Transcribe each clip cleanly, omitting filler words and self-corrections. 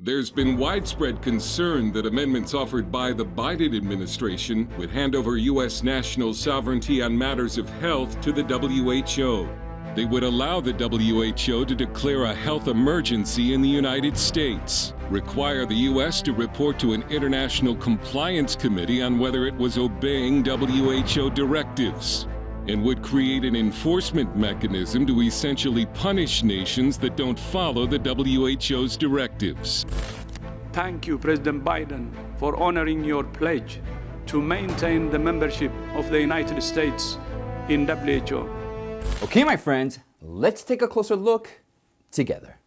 There's been widespread concern that amendments offered by the Biden administration would hand over U.S. national sovereignty on matters of health to the WHO. They would allow the WHO to declare a health emergency in the United States, require the U.S. to report to an international compliance committee on whether it was obeying WHO directives, and would create an enforcement mechanism to essentially punish nations that don't follow the WHO's directives. Thank you, President Biden, for honoring your pledge to maintain the membership of the United States in WHO. Okay, my friends, let's take a closer look together.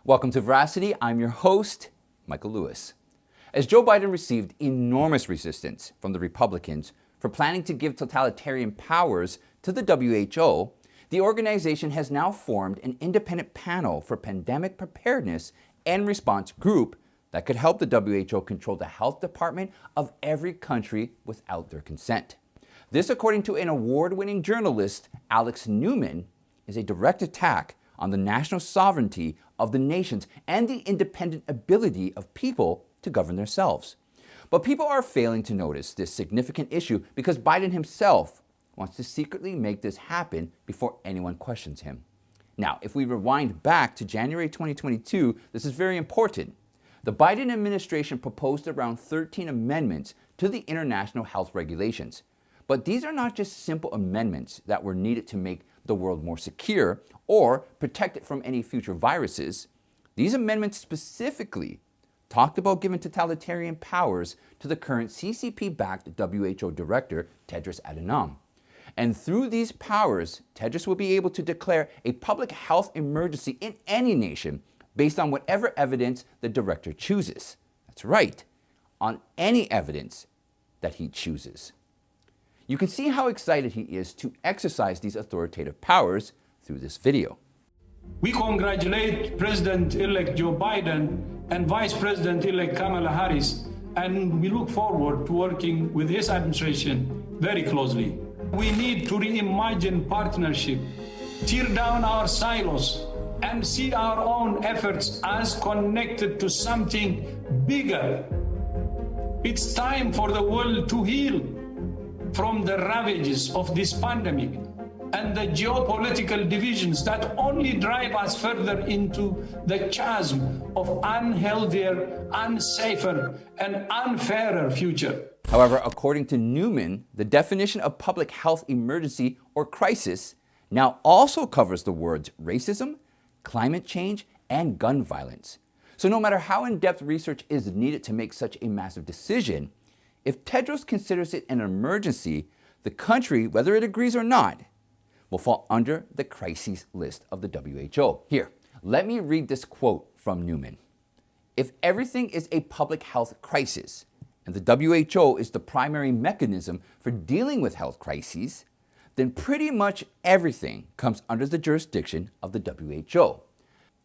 Welcome to Veracity. I'm your host, Michael Lewis. As Joe Biden received enormous resistance from the Republicans for planning to give totalitarian powers to the WHO, the organization has now formed an independent panel for pandemic preparedness and response group that could help the WHO control the health department of every country without their consent. This, according to an award-winning journalist, Alex Newman, is a direct attack on the national sovereignty of the nations and the independent ability of people to govern themselves. But people are failing to notice this significant issue because Biden himself wants to secretly make this happen before anyone questions him. Now, if we rewind back to January 2022, this is very important. The Biden administration proposed around 13 amendments to the international health regulations. But these are not just simple amendments that were needed to make the world more secure or protect it from any future viruses. These amendments specifically talked about giving totalitarian powers to the current CCP-backed WHO director, Tedros Adhanom. And through these powers, Tedros will be able to declare a public health emergency in any nation based on whatever evidence the director chooses. That's right, on any evidence that he chooses. You can see how excited he is to exercise these authoritative powers through this video. We congratulate President-elect Joe Biden and Vice President-elect Kamala Harris, and we look forward to working with his administration very closely. We need to reimagine partnership, tear down our silos, and see our own efforts as connected to something bigger. It's time for the world to heal from the ravages of this pandemic and the geopolitical divisions that only drive us further into the chasm of unhealthier, unsafer, and unfairer future. However, according to Newman, the definition of public health emergency or crisis now also covers the words racism, climate change, and gun violence. So no matter how in-depth research is needed to make such a massive decision, if Tedros considers it an emergency, the country, whether it agrees or not, will fall under the crises list of the WHO. Here, let me read this quote from Newman. If everything is a public health crisis, and the WHO is the primary mechanism for dealing with health crises, then pretty much everything comes under the jurisdiction of the WHO.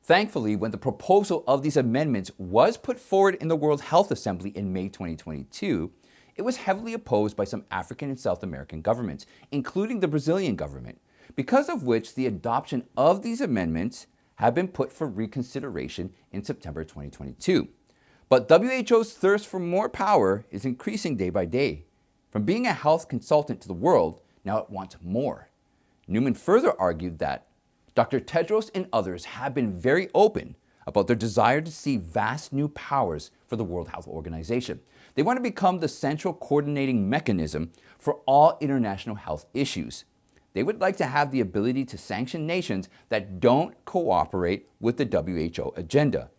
Thankfully, when the proposal of these amendments was put forward in the World Health Assembly in May 2022, it was heavily opposed by some African and South American governments, including the Brazilian government, because of which the adoption of these amendments have been put for reconsideration in September 2022. But WHO's thirst for more power is increasing day by day. From being a health consultant to the world, now it wants more. Newman further argued that Dr. Tedros and others have been very open about their desire to see vast new powers for the World Health Organization. They want to become the central coordinating mechanism for all international health issues. They would like to have the ability to sanction nations that don't cooperate with the WHO agenda.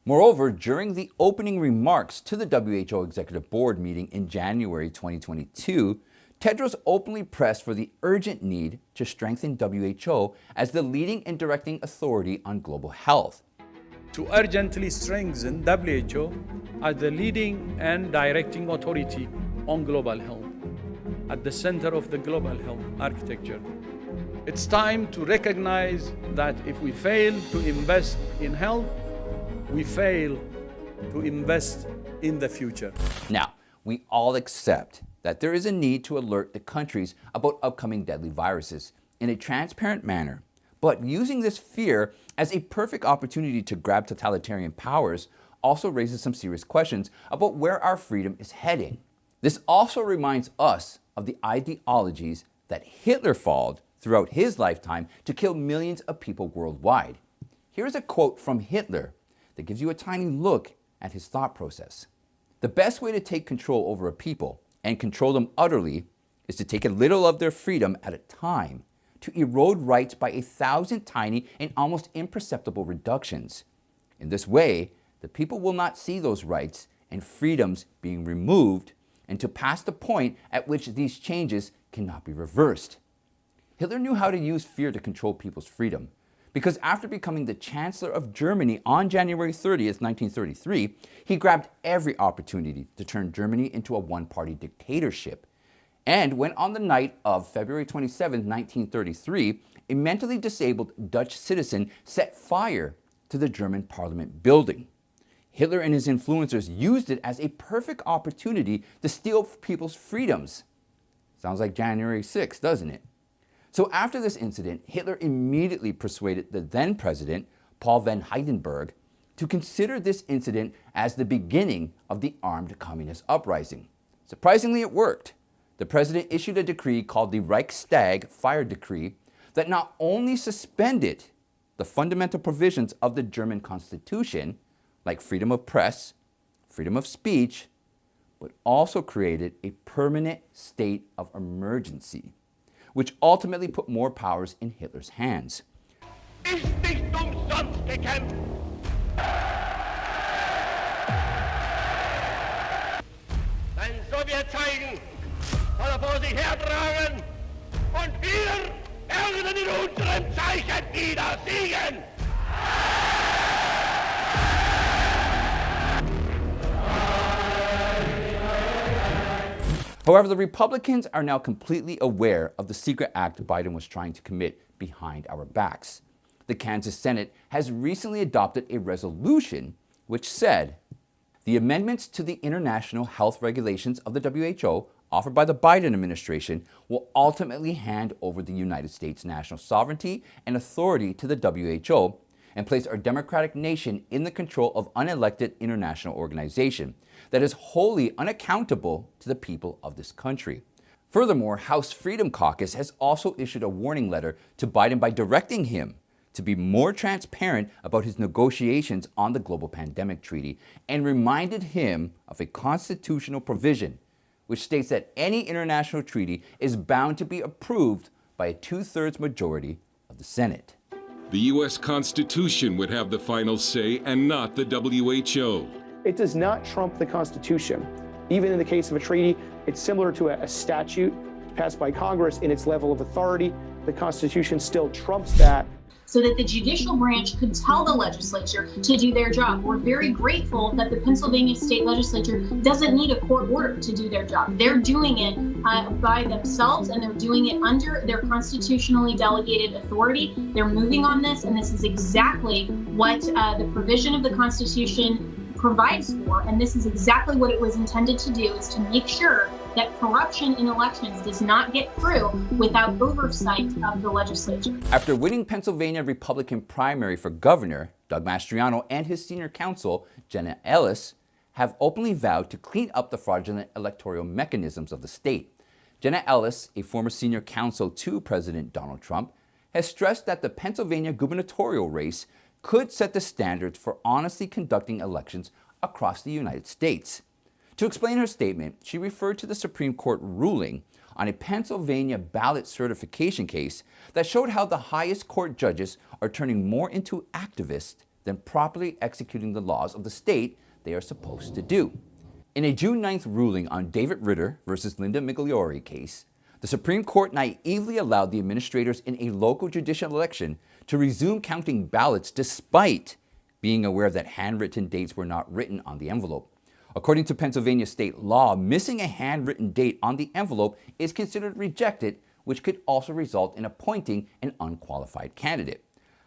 Moreover, during the opening remarks to the WHO Executive Board meeting in January 2022, Tedros openly pressed for the urgent need to strengthen WHO as the leading and directing authority on global health. To urgently strengthen WHO as the leading and directing authority on global health, at the center of the global health architecture. It's time to recognize that if we fail to invest in health, we fail to invest in the future. Now, we all accept that there is a need to alert the countries about upcoming deadly viruses, in a transparent manner, but using this fear as a perfect opportunity to grab totalitarian powers also raises some serious questions about where our freedom is heading. This also reminds us of the ideologies that Hitler followed throughout his lifetime to kill millions of people worldwide. Here's a quote from Hitler that gives you a tiny look at his thought process. The best way to take control over a people and control them utterly is to take a little of their freedom at a time, to erode rights by 1,000 tiny and almost imperceptible reductions. In this way, the people will not see those rights and freedoms being removed until past the point at which these changes cannot be reversed. Hitler knew how to use fear to control people's freedom, because after becoming the Chancellor of Germany on January 30th, 1933, he grabbed every opportunity to turn Germany into a one-party dictatorship. And when on the night of February 27, 1933, a mentally disabled Dutch citizen set fire to the German parliament building. Hitler and his influencers used it as a perfect opportunity to steal people's freedoms. Sounds like January 6th, doesn't it? So after this incident, Hitler immediately persuaded the then president, Paul von Hindenburg, to consider this incident as the beginning of the armed communist uprising. Surprisingly, it worked. The president issued a decree called the Reichstag Fire Decree that not only suspended the fundamental provisions of the German Constitution, like freedom of press, freedom of speech, but also created a permanent state of emergency, which ultimately put more powers in Hitler's hands. Ist nicht umsonst gekämpft. Sein Sowjetzeichen soll vor sich hertragen und wir werden in unserem Zeichen wieder siegen. However, the Republicans are now completely aware of the secret act Biden was trying to commit behind our backs. The Kansas Senate has recently adopted a resolution which said, the amendments to the international health regulations of the WHO offered by the Biden administration will ultimately hand over the United States' national sovereignty and authority to the WHO and place our democratic nation in the control of unelected international organization that is wholly unaccountable to the people of this country. Furthermore, House Freedom Caucus has also issued a warning letter to Biden by directing him to be more transparent about his negotiations on the global pandemic treaty and reminded him of a constitutional provision which states that any international treaty is bound to be approved by a 2/3 majority of the Senate. The U.S. Constitution would have the final say and not the WHO. It does not trump the Constitution. Even in the case of a treaty, it's similar to a statute passed by Congress in its level of authority. The Constitution still trumps that. So that the judicial branch could tell the legislature to do their job. We're very grateful that the Pennsylvania state legislature doesn't need a court order to do their job. They're doing it by themselves, and they're doing it under their constitutionally delegated authority. They're moving on this, and this is exactly what the provision of the Constitution provides for, and this is exactly what it was intended to do, is to make sure that corruption in elections does not get through without oversight of the legislature. After winning Pennsylvania Republican primary for governor, Doug Mastriano and his senior counsel, Jenna Ellis, have openly vowed to clean up the fraudulent electoral mechanisms of the state. Jenna Ellis, a former senior counsel to President Donald Trump, has stressed that the Pennsylvania gubernatorial race could set the standards for honestly conducting elections across the United States. To explain her statement, she referred to the Supreme Court ruling on a Pennsylvania ballot certification case that showed how the highest court judges are turning more into activists than properly executing the laws of the state they are supposed to do. In a June 9th ruling on David Ritter versus Linda Migliore case, the Supreme Court naively allowed the administrators in a local judicial election to resume counting ballots despite being aware that handwritten dates were not written on the envelope. According to Pennsylvania state law, missing a handwritten date on the envelope is considered rejected, which could also result in appointing an unqualified candidate.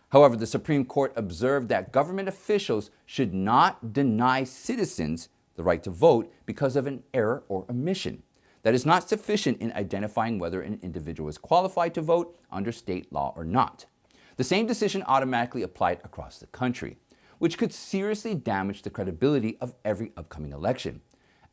However, the Supreme Court observed that government officials should not deny citizens the right to vote because of an error or omission. that is not sufficient in identifying whether an individual is qualified to vote under state law or not. The same decision automatically applied across the country, which could seriously damage the credibility of every upcoming election.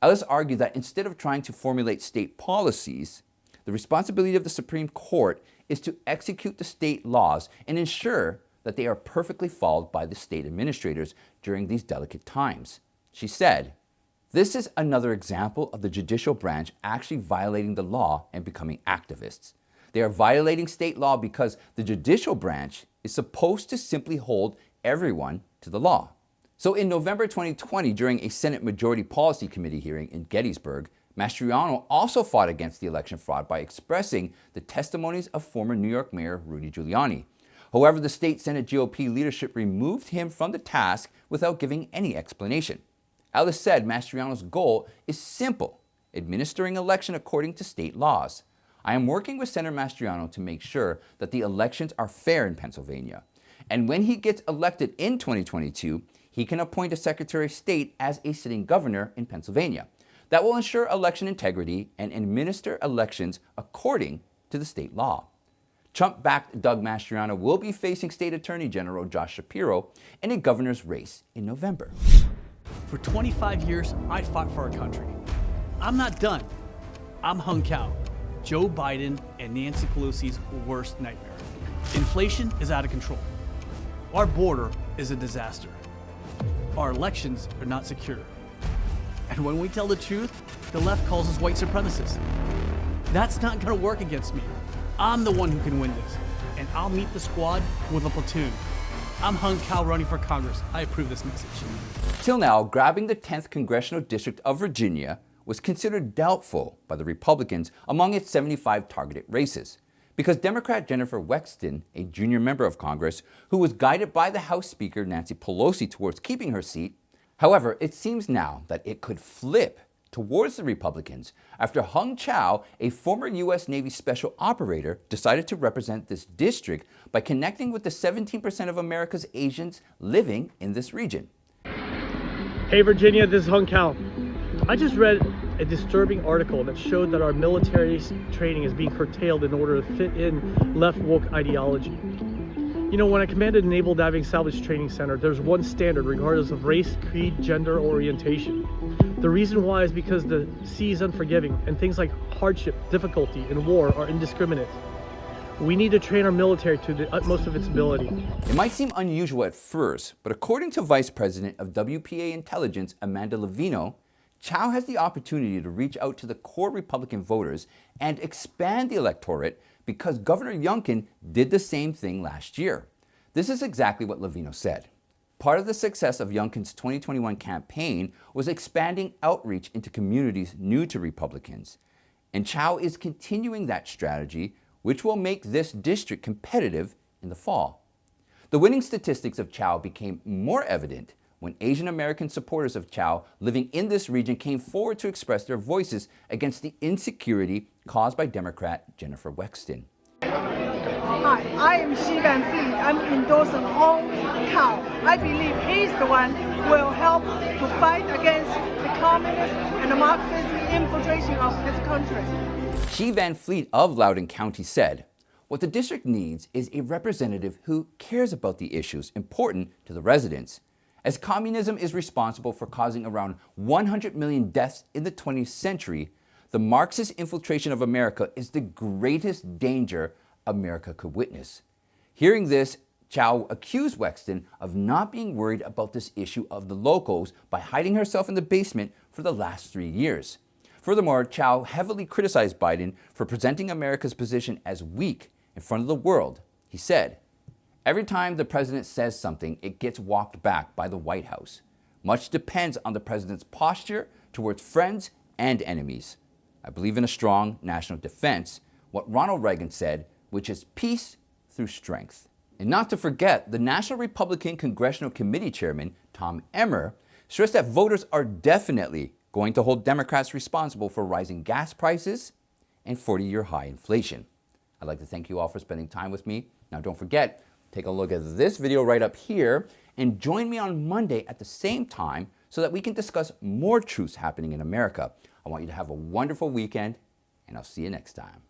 Ellis argued that instead of trying to formulate state policies, the responsibility of the Supreme Court is to execute the state laws and ensure that they are perfectly followed by the state administrators during these delicate times. She said, "This is another example of the judicial branch actually violating the law and becoming activists. They are violating state law because the judicial branch is supposed to simply hold everyone to the law." So in November 2020, during a Senate Majority Policy Committee hearing in Gettysburg, Mastriano also fought against the election fraud by expressing the testimonies of former New York Mayor Rudy Giuliani. However, the state Senate GOP leadership removed him from the task without giving any explanation. Ellis said Mastriano's goal is simple: administering election according to state laws. "I am working with Senator Mastriano to make sure that the elections are fair in Pennsylvania. And when he gets elected in 2022, he can appoint a Secretary of State as a sitting governor in Pennsylvania. That will ensure election integrity and administer elections according to the state law." Trump-backed Doug Mastriano will be facing State Attorney General Josh Shapiro in a governor's race in November. For 25 years, I fought for our country. I'm not done. I'm hung cow, Joe Biden and Nancy Pelosi's worst nightmare. Inflation is out of control. Our border is a disaster. Our elections are not secure. And when we tell the truth, the left calls us white supremacists. That's not going to work against me. I'm the one who can win this, and I'll meet the squad with a platoon. I'm hung cow running for Congress. I approve this message. Till now, grabbing the 10th Congressional District of Virginia was considered doubtful by the Republicans among its 75 targeted races, because Democrat Jennifer Wexton, a junior member of Congress, who was guided by the House Speaker Nancy Pelosi towards keeping her seat. However, it seems now that it could flip towards the Republicans after Hung Chow, a former U.S. Navy special operator, decided to represent this district by connecting with the 17% of America's Asians living in this region. Hey Virginia, this is Hung Chow. I just read a disturbing article that showed that our military training is being curtailed in order to fit in left woke ideology. You know, when I commanded the Naval Diving Salvage Training Center, there's one standard regardless of race, creed, gender, or orientation. The reason why is because the sea is unforgiving and things like hardship, difficulty, and war are indiscriminate. We need to train our military to the utmost of its ability. It might seem unusual at first, but according to Vice President of WPA Intelligence Amanda Levino, Chow has the opportunity to reach out to the core Republican voters and expand the electorate because Governor Youngkin did the same thing last year. This is exactly what Levino said. Part of the success of Youngkin's 2021 campaign was expanding outreach into communities new to Republicans. And Chow is continuing that strategy, which will make this district competitive in the fall. The winning statistics of Chow became more evident when Asian American supporters of Chow living in this region came forward to express their voices against the insecurity caused by Democrat Jennifer Wexton. Hi, I am Xi Van Fleet. I'm endorsing Hong Cow. I believe he's the one who will help to fight against the communist and the Marxist infiltration of this country. Xi Van Fleet of Loudoun County said, "What the district needs is a representative who cares about the issues important to the residents. As communism is responsible for causing around 100 million deaths in the 20th century, the Marxist infiltration of America is the greatest danger America could witness." Hearing this, Chow accused Wexton of not being worried about this issue of the locals by hiding herself in the basement for the last 3 years. Furthermore, Chow heavily criticized Biden for presenting America's position as weak in front of the world. He said, "Every time the president says something, it gets walked back by the White House. Much depends on the president's posture towards friends and enemies. I believe in a strong national defense, what Ronald Reagan said, which is peace through strength." And not to forget, the National Republican Congressional Committee Chairman, Tom Emmer, stressed that voters are definitely going to hold Democrats responsible for rising gas prices and 40-year high inflation. I'd like to thank you all for spending time with me. Now don't forget, take a look at this video right up here and join me on Monday at the same time so that we can discuss more truths happening in America. I want you to have a wonderful weekend and I'll see you next time.